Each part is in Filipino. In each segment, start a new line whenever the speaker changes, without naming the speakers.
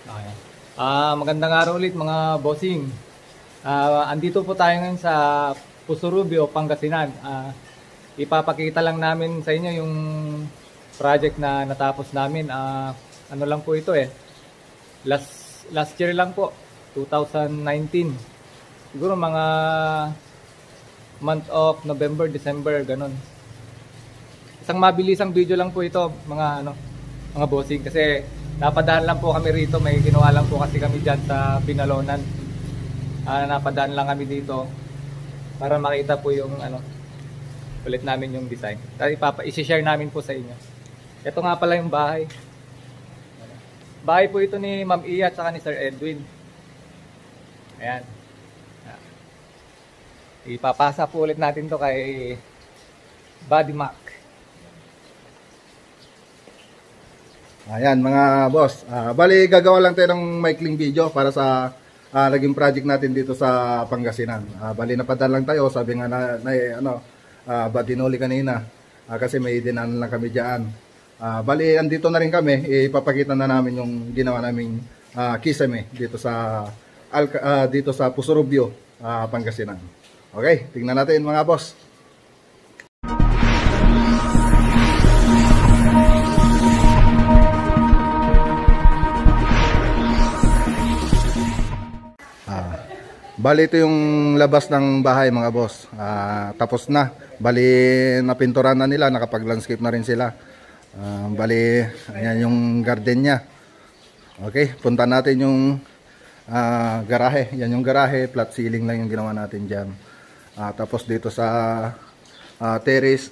Okay. Magandang araw ulit mga bossing. Andito po tayo ngayon sa Pusurubio, Pangasinan. Ipapakita lang namin sa inyo yung project na natapos namin. Ano lang po ito eh. Last year lang po, 2019. Siguro mga month of November, December, ganun. Isang mabilisang video lang po ito, mga bossing, kasi napadaan lang po kami rito, may ginawa lang po kasi kami diyan sa Binalonan. Napadaan lang kami dito para makita po yung ulit namin yung design. I-share namin po sa inyo. Ito nga pala yung bahay. Bahay po ito ni Ma'am Iya at saka ni Sir Edwin. Ayan. Ipapasa po ulit natin to kay Buddy Mac.
Ayan mga boss, bali gagawa lang tayo ng maikling video para sa naging project natin dito sa Pangasinan. Bali napadaan lang tayo, sabi nga Badinoli kanina, kasi may dinaanan lang kami dyan. Bali andito na rin kami, ipapakita na namin yung ginawa naming kisame dito sa Pusurubio, Pangasinan. Okay, tingnan natin mga boss. Bali ito yung labas ng bahay mga boss. Tapos na. Bali napinturan na nila, nakapag-landscape na rin sila. Bali ayan yung garden niya. Okay, punta natin yung garahe. Yan yung garahe, flat ceiling lang yung ginawa natin diyan. Tapos dito sa terrace,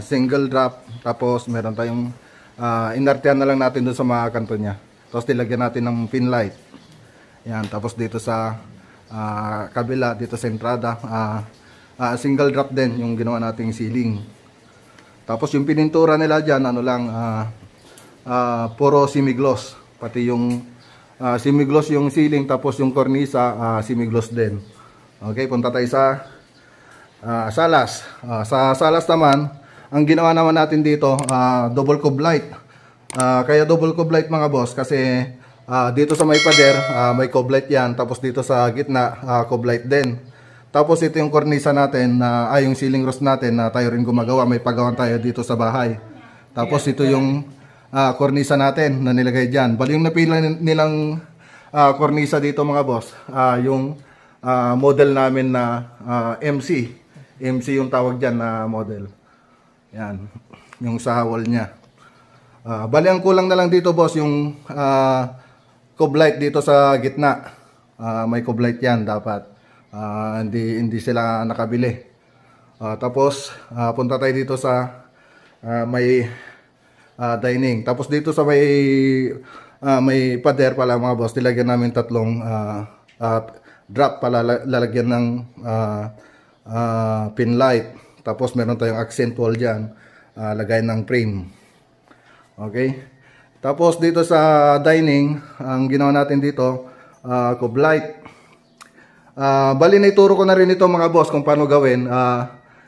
single drop. Tapos meron tayong inartehan na lang natin doon sa mga kanto niya. Tapos nilagyan natin ng pin light. Yan, tapos dito sa kabila, dito sa entrada, single drop din yung ginawa nating ceiling. Tapos yung pinintura nila dyan, puro semi-gloss. Pati yung semi-gloss yung ceiling, tapos yung cornisa, semi-gloss din. Okay, punta tayo sa salas. Sa salas naman, ang ginawa naman natin dito, double cube light. Kaya double cube light mga boss, kasi dito sa may pader, may cube light yan. Tapos dito sa gitna, cube light din. Tapos ito yung cornisa natin, yung ceiling roof natin na tayo rin gumagawa. May pagawan tayo dito sa bahay. Tapos ito yung cornisa natin na nilagay dyan. Bali yung napila nilang cornisa dito mga boss, yung model namin na MC. MC yung tawag dyan na model. Yan, yung sa wall nya. Bali ang kulang na lang dito boss, yung cube light dito sa gitna. May cube light yan dapat. Hindi sila nakabili. Tapos punta tayo dito sa may dining. Tapos dito sa may pader pala mga boss, nilagyan namin tatlong drop pala, lalagyan ng pin light. Tapos meron tayong accent wall dyan, lagay ng frame. Okay. Tapos dito sa dining, ang ginawa natin dito, cube light. Bali na ituro ko na rin ito mga boss kung paano gawin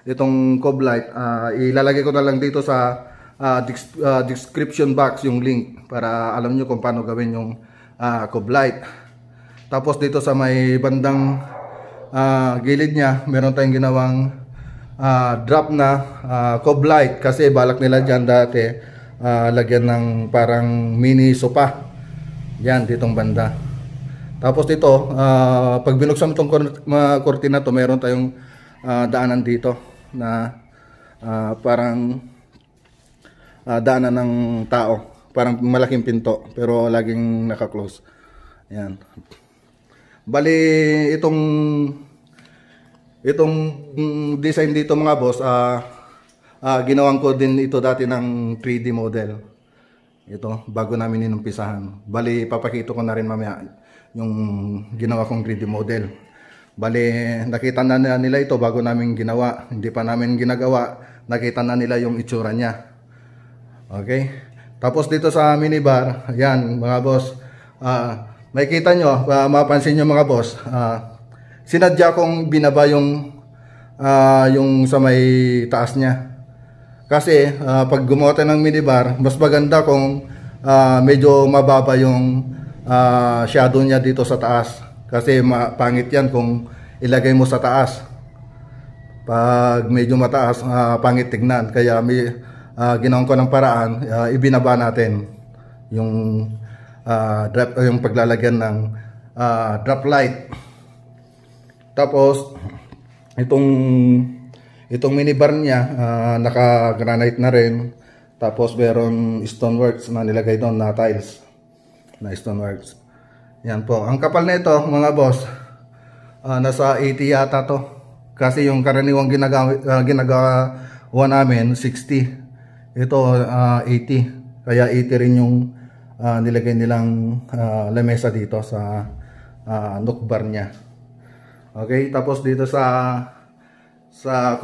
itong cube light. Ilalagay ko na lang dito sa description box yung link para alam nyo kung paano gawin yung cube light. Tapos dito sa may bandang gilid nya, meron tayong ginawang drop na cube light, kasi balak nila dyan dati lagyan ng parang mini sopa yan ditong banda. Tapos dito, pag binuksan itong kortina to, meron tayong daanan dito na parang daanan ng tao, parang malaking pinto pero laging naka-close. Yan. Bali itong design dito mga boss, ginawan ko din ito dati ng 3D model. Ito, bago namin inumpisahan. Bali, papakita ko na rin mamaya yung ginawa kong 3D model. Bali, nakita na nila ito bago namin ginawa. Hindi pa namin ginagawa, nakita na nila yung itsura niya. Okay? Tapos dito sa minibar, yan mga boss, makikita nyo, mapansin nyo mga boss, sinadya kong binaba yung sa may taas niya. Kasi pag gumawa tayo ng minibar, mas maganda kung medyo mababa yung shadow niya dito sa taas. Kasi pangit yan kung ilagay mo sa taas. Pag medyo mataas, pangit tignan. Kaya may ginawan ko ng paraan, ibinaba natin yung yung paglalagyan ng drop light. Tapos itong minibar niya, naka granite na rin. Tapos meron stoneworks na nilagay doon na tiles na stoneworks. Yan po. Ang kapal na ito mga boss, nasa 80 yata to. Kasi yung karaniwang ginagawa namin 60. Ito 80. Kaya 80 rin yung nilagay nilang lamesa dito sa nook bar niya. Okay, tapos dito sa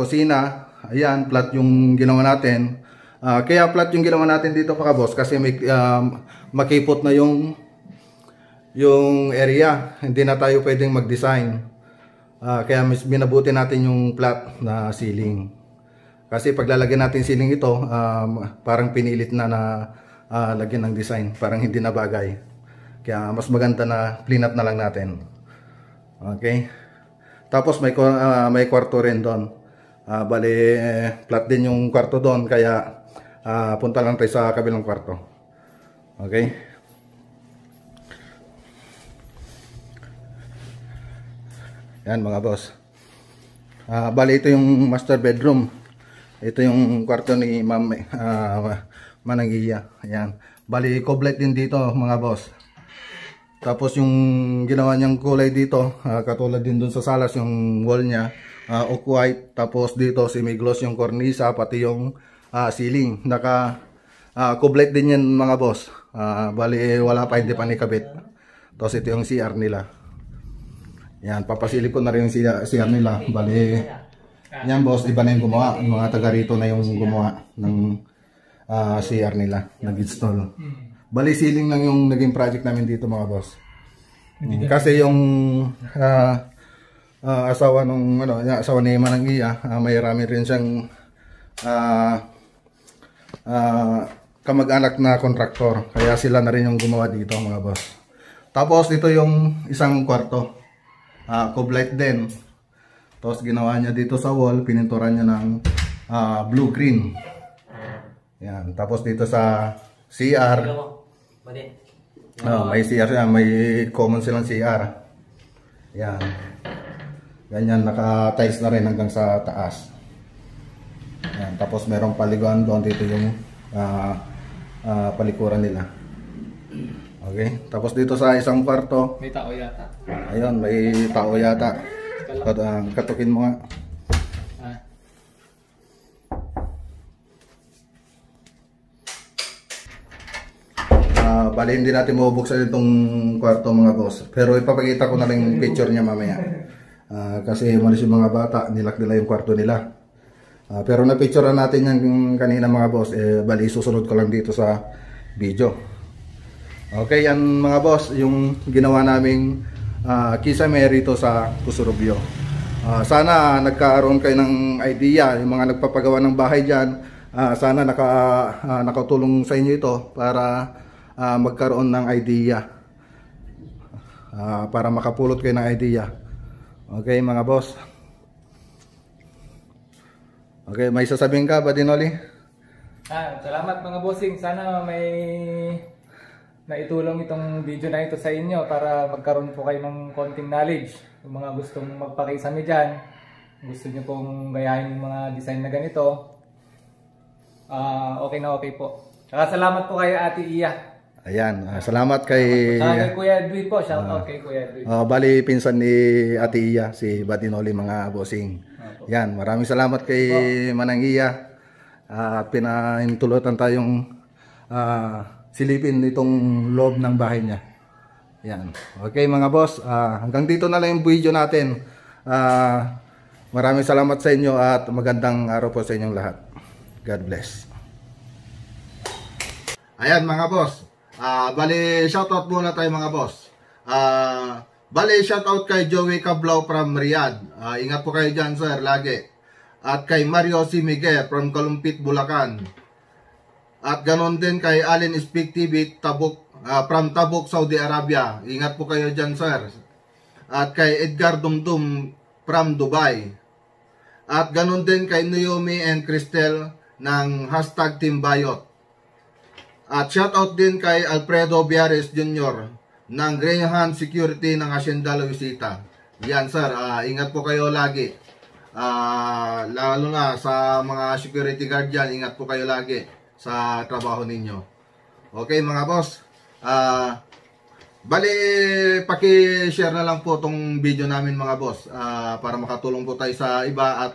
kusina, ayan, flat yung ginawa natin. Kaya flat yung ginawa natin dito mga boss kasi may makipot na yung area. Hindi na tayo pwedeng mag-design. Kaya minabuti natin yung flat na ceiling. Kasi paglalagyan natin ceiling ito, parang pinilit na lagyan ng design. Parang hindi na bagay. Kaya mas maganda na clean up na lang natin. Okay. Tapos may kwarto rin doon. Bali, flat din yung kwarto doon. Kaya punta lang tayo sa kabilang kwarto. Okay. Yan mga boss. Bali, ito yung master bedroom. Ito yung kwarto ni Ma'am Manangiya. Ayan. Bali, coblet din dito mga boss. Tapos yung ginawa niyang kulay dito, katulad din dun sa salas yung wall niya, off-white. Tapos dito semi-gloss yung cornisa, pati yung ceiling. Naka-coblet din yan mga boss. Bali, wala pa, hindi pa nikabit. Tapos ito yung CR nila. Yan, papasilip ko na rin yung CR nila. Bali, yan boss, iba na yung gumawa. Yung mga taga rito na yung gumawa ng CR nila, nag-install. Bali, ceiling lang yung naging project namin dito mga boss. Kasi yung asawa ni Manangiya, may rami rin siyang kamag-anak na kontraktor. Kaya sila na rin yung gumawa dito mga boss. Tapos dito yung isang kwarto. Coblet din. Tapos ginawa niya dito sa wall, pininturan niya ng blue-green. Yan. Tapos dito sa CR. May CR siya, may common silang CR. Yan. Ganyan, naka-tiles na rin hanggang sa taas. Yan. Tapos merong paliguan doon, dito yung palikuran nila. Okay. Tapos dito sa isang kwarto,
May tao yata.
ayun, may tao yata. Katukin mo nga. Bali, hindi natin mabubuksan itong kwarto mga boss. Pero ipapakita ko na lang yung picture niya mamaya. Kasi malis yung mga bata, nilak nila yung kwarto nila. Pero na-picturean natin yung kanina mga boss. Bali, susunod ko lang dito sa video. Okay, yan mga boss, yung ginawa naming kisame rito sa Pusurubio. Sana nagkaroon kayo ng idea, yung mga nagpapagawa ng bahay dyan. Sana nakatulong sa inyo ito para magkaroon ng idea. Para makapulot kayo ng idea. Okay mga boss. Okay, may sasabihin ka ba Dinoli?
Salamat mga bossing. Sana may naitulong itong video na ito sa inyo para magkaroon po kayo ng konting knowledge. Yung mga gustong magpakisame dyan, gusto nyo pong gayahin yung mga design na ganito, okay na okay po. Saka salamat po kay Ate Iya.
Ayan, salamat kay
Kuya Edwin po. Shout out kay Kuya Edwin.
Bali, pinsan ni Ate Iya, si Badinoli mga bossing. Yan, maraming salamat kay Manangiya. Pinahintulutan tayong silipin itong loob ng bahay niya. Yan. Okay mga boss, hanggang dito na lang yung video natin. Maraming salamat sa inyo at magandang araw po sa inyong lahat. God bless. Ayan mga boss. Bali, shoutout muna tayo mga boss. Bali, shoutout kay Joey Cablaw from Riyadh. Ingat po kayo dyan sir, lagi. At kay Mario C. Miguel from Kalumpit, Bulacan. At ganon din kay Allen Speak TV, Tabuk, from Tabuk, Saudi Arabia. Ingat po kayo dyan, sir. At kay Edgar Dumdum from Dubai. At ganun din kay Naomi and Cristel ng hashtag Team Bayot. At shoutout din kay Alfredo Biares Jr. ng Greyhound Security ng Hacienda Luisita. Yan, sir. Ingat po kayo lagi. Lalo na sa mga security guard dyan, ingat po kayo lagi sa trabaho ninyo. Okay, mga boss. Bali, paki-share na lang po tong video namin, mga boss, para makatulong po tayo sa iba at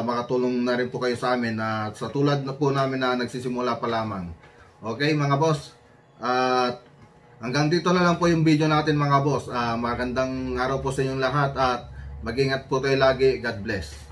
makatulong na rin po kayo sa amin sa tulad na po namin na nagsisimula pa lamang. Okay, mga boss. Hanggang dito na lang po yung video natin, mga boss. Magandang araw po sa inyong lahat at mag-ingat po kayo lagi. God bless.